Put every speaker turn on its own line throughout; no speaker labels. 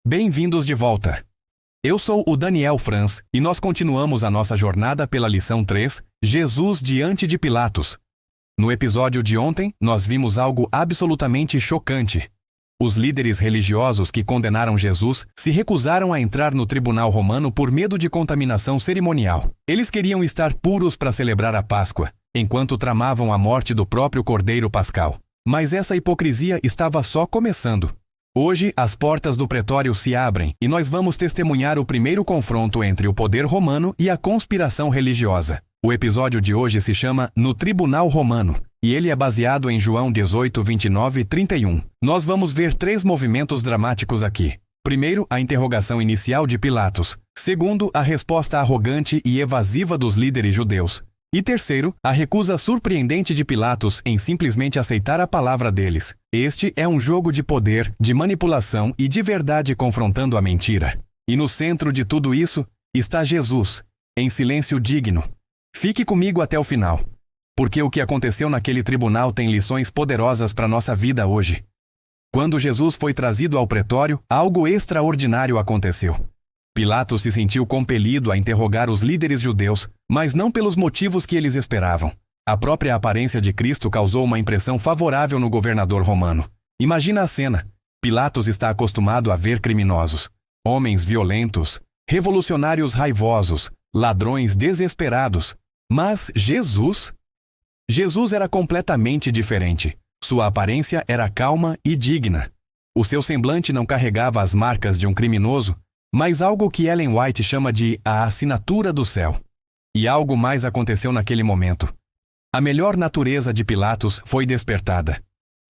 Bem-vindos de volta. Eu sou o Daniel Franz e nós continuamos a nossa jornada pela lição 3, Jesus diante de Pilatos. No episódio de ontem, nós vimos algo absolutamente chocante. Os líderes religiosos que condenaram Jesus se recusaram a entrar no tribunal romano por medo de contaminação cerimonial. Eles queriam estar puros para celebrar a Páscoa, enquanto tramavam a morte do próprio Cordeiro Pascal. Mas essa hipocrisia estava só começando. Hoje, as portas do pretório se abrem e nós vamos testemunhar o primeiro confronto entre o poder romano e a conspiração religiosa. O episódio de hoje se chama No Tribunal Romano, e ele é baseado em João 18, 29 e 31. Nós vamos ver 3 movimentos dramáticos aqui. Primeiro, a interrogação inicial de Pilatos. Segundo, a resposta arrogante e evasiva dos líderes judeus. E terceiro, a recusa surpreendente de Pilatos em simplesmente aceitar a palavra deles. Este é um jogo de poder, de manipulação e de verdade confrontando a mentira. E no centro de tudo isso está Jesus, em silêncio digno. Fique comigo até o final, porque o que aconteceu naquele tribunal tem lições poderosas para nossa vida hoje. Quando Jesus foi trazido ao pretório, algo extraordinário aconteceu. Pilatos se sentiu compelido a interrogar os líderes judeus, mas não pelos motivos que eles esperavam. A própria aparência de Cristo causou uma impressão favorável no governador romano. Imagina a cena. Pilatos está acostumado a ver criminosos, homens violentos, revolucionários raivosos, ladrões desesperados. Mas Jesus era completamente diferente. Sua aparência era calma e digna. O seu semblante não carregava as marcas de um criminoso, mas algo que Ellen White chama de a assinatura do céu. E algo mais aconteceu naquele momento. A melhor natureza de Pilatos foi despertada.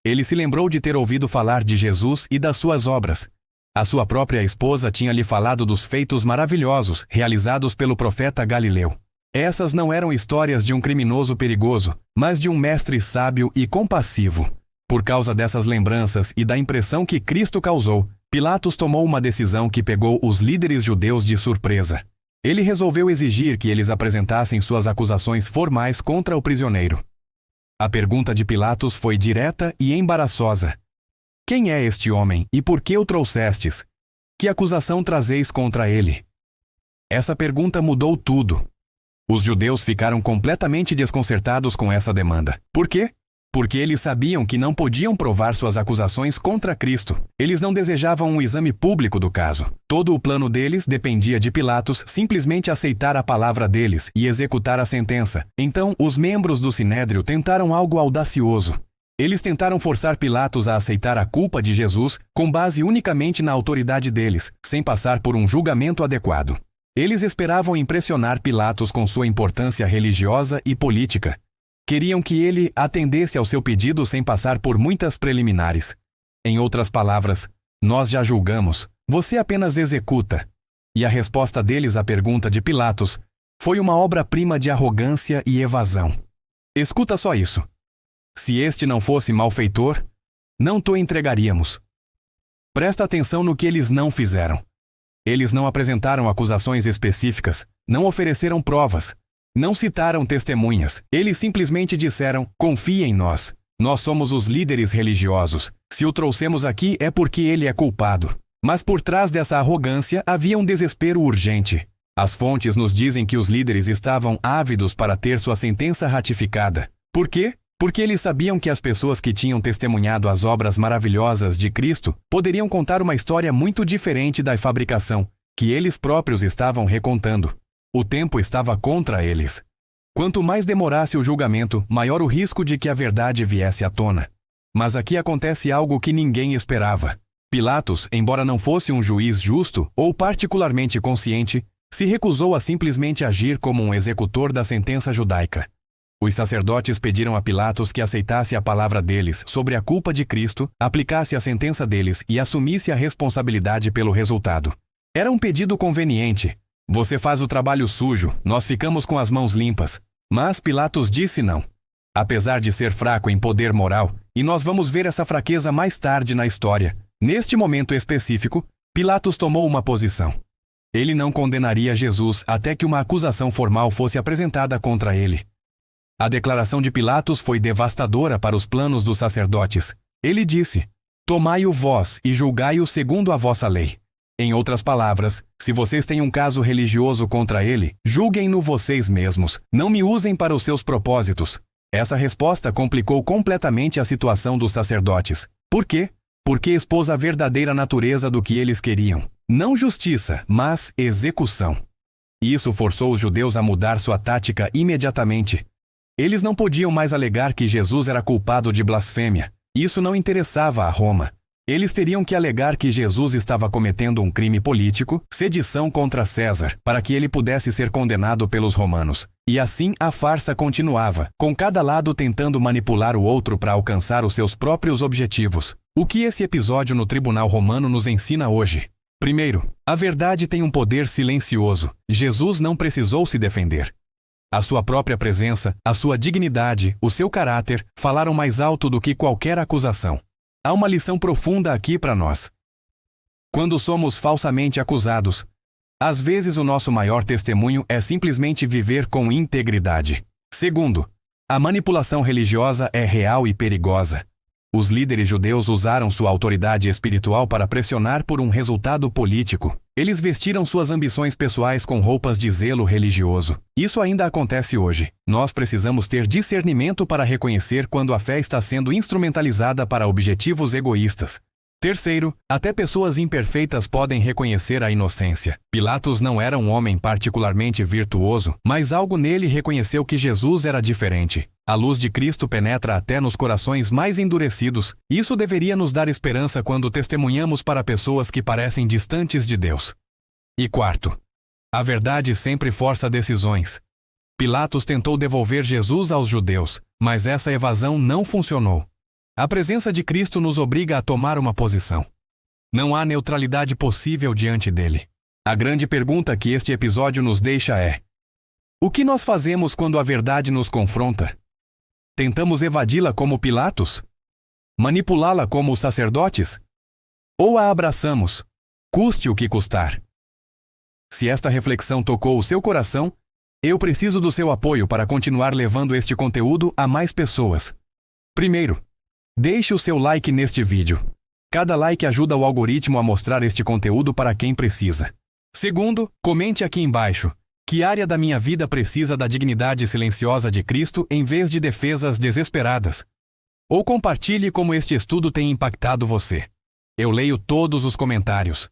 Ele se lembrou de ter ouvido falar de Jesus e das suas obras. A sua própria esposa tinha lhe falado dos feitos maravilhosos realizados pelo profeta Galileu. Essas não eram histórias de um criminoso perigoso, mas de um mestre sábio e compassivo. Por causa dessas lembranças e da impressão que Cristo causou, Pilatos tomou uma decisão que pegou os líderes judeus de surpresa. Ele resolveu exigir que eles apresentassem suas acusações formais contra o prisioneiro. A pergunta de Pilatos foi direta e embaraçosa. Quem é este homem e por que o trouxestes? Que acusação trazeis contra ele? Essa pergunta mudou tudo. Os judeus ficaram completamente desconcertados com essa demanda. Por quê? Porque eles sabiam que não podiam provar suas acusações contra Cristo. Eles não desejavam um exame público do caso. Todo o plano deles dependia de Pilatos simplesmente aceitar a palavra deles e executar a sentença. Então, os membros do Sinédrio tentaram algo audacioso. Eles tentaram forçar Pilatos a aceitar a culpa de Jesus com base unicamente na autoridade deles, sem passar por um julgamento adequado. Eles esperavam impressionar Pilatos com sua importância religiosa e política. Queriam que ele atendesse ao seu pedido sem passar por muitas preliminares. Em outras palavras, nós já julgamos, você apenas executa. E a resposta deles à pergunta de Pilatos foi uma obra-prima de arrogância e evasão. Escuta só isso. Se este não fosse malfeitor, não te entregaríamos. Presta atenção no que eles não fizeram. Eles não apresentaram acusações específicas, não ofereceram provas, não citaram testemunhas. Eles simplesmente disseram, confie em nós. Nós somos os líderes religiosos. Se o trouxemos aqui é porque ele é culpado. Mas por trás dessa arrogância havia um desespero urgente. As fontes nos dizem que os líderes estavam ávidos para ter sua sentença ratificada. Por quê? Porque eles sabiam que as pessoas que tinham testemunhado as obras maravilhosas de Cristo poderiam contar uma história muito diferente da fabricação, que eles próprios estavam recontando. O tempo estava contra eles. Quanto mais demorasse o julgamento, maior o risco de que a verdade viesse à tona. Mas aqui acontece algo que ninguém esperava. Pilatos, embora não fosse um juiz justo ou particularmente consciente, se recusou a simplesmente agir como um executor da sentença judaica. Os sacerdotes pediram a Pilatos que aceitasse a palavra deles sobre a culpa de Cristo, aplicasse a sentença deles e assumisse a responsabilidade pelo resultado. Era um pedido conveniente. Você faz o trabalho sujo, nós ficamos com as mãos limpas. Mas Pilatos disse não. Apesar de ser fraco em poder moral, e nós vamos ver essa fraqueza mais tarde na história, neste momento específico, Pilatos tomou uma posição. Ele não condenaria Jesus até que uma acusação formal fosse apresentada contra ele. A declaração de Pilatos foi devastadora para os planos dos sacerdotes. Ele disse, tomai-o vós e julgai-o segundo a vossa lei. Em outras palavras, se vocês têm um caso religioso contra ele, julguem-no vocês mesmos, não me usem para os seus propósitos. Essa resposta complicou completamente a situação dos sacerdotes. Por quê? Porque expôs a verdadeira natureza do que eles queriam. Não justiça, mas execução. Isso forçou os judeus a mudar sua tática imediatamente. Eles não podiam mais alegar que Jesus era culpado de blasfêmia. Isso não interessava a Roma. Eles teriam que alegar que Jesus estava cometendo um crime político, sedição contra César, para que ele pudesse ser condenado pelos romanos. E assim a farsa continuava, com cada lado tentando manipular o outro para alcançar os seus próprios objetivos. O que esse episódio no tribunal romano nos ensina hoje? Primeiro, a verdade tem um poder silencioso. Jesus não precisou se defender. A sua própria presença, a sua dignidade, o seu caráter, falaram mais alto do que qualquer acusação. Há uma lição profunda aqui para nós. Quando somos falsamente acusados, às vezes o nosso maior testemunho é simplesmente viver com integridade. Segundo, a manipulação religiosa é real e perigosa. Os líderes judeus usaram sua autoridade espiritual para pressionar por um resultado político. Eles vestiram suas ambições pessoais com roupas de zelo religioso. Isso ainda acontece hoje. Nós precisamos ter discernimento para reconhecer quando a fé está sendo instrumentalizada para objetivos egoístas. Terceiro, até pessoas imperfeitas podem reconhecer a inocência. Pilatos não era um homem particularmente virtuoso, mas algo nele reconheceu que Jesus era diferente. A luz de Cristo penetra até nos corações mais endurecidos. Isso deveria nos dar esperança quando testemunhamos para pessoas que parecem distantes de Deus. E quarto, a verdade sempre força decisões. Pilatos tentou devolver Jesus aos judeus, mas essa evasão não funcionou. A presença de Cristo nos obriga a tomar uma posição. Não há neutralidade possível diante dele. A grande pergunta que este episódio nos deixa é: o que nós fazemos quando a verdade nos confronta? Tentamos evadi-la como Pilatos? Manipulá-la como os sacerdotes? Ou a abraçamos, custe o que custar? Se esta reflexão tocou o seu coração, eu preciso do seu apoio para continuar levando este conteúdo a mais pessoas. Primeiro, deixe o seu like neste vídeo. Cada like ajuda o algoritmo a mostrar este conteúdo para quem precisa. Segundo, comente aqui embaixo: que área da minha vida precisa da dignidade silenciosa de Cristo em vez de defesas desesperadas? Ou compartilhe como este estudo tem impactado você. Eu leio todos os comentários.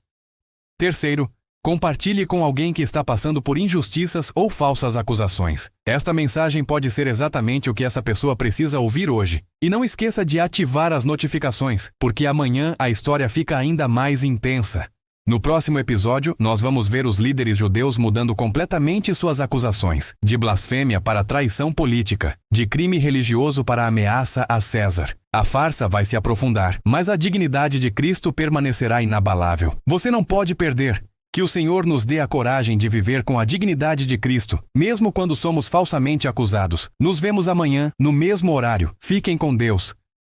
Terceiro, compartilhe com alguém que está passando por injustiças ou falsas acusações. Esta mensagem pode ser exatamente o que essa pessoa precisa ouvir hoje. E não esqueça de ativar as notificações, porque amanhã a história fica ainda mais intensa. No próximo episódio, nós vamos ver os líderes judeus mudando completamente suas acusações, de blasfêmia para traição política, de crime religioso para ameaça a César. A farsa vai se aprofundar, mas a dignidade de Cristo permanecerá inabalável. Você não pode perder. Que o Senhor nos dê a coragem de viver com a dignidade de Cristo, mesmo quando somos falsamente acusados. Nos vemos amanhã, no mesmo horário. Fiquem com Deus.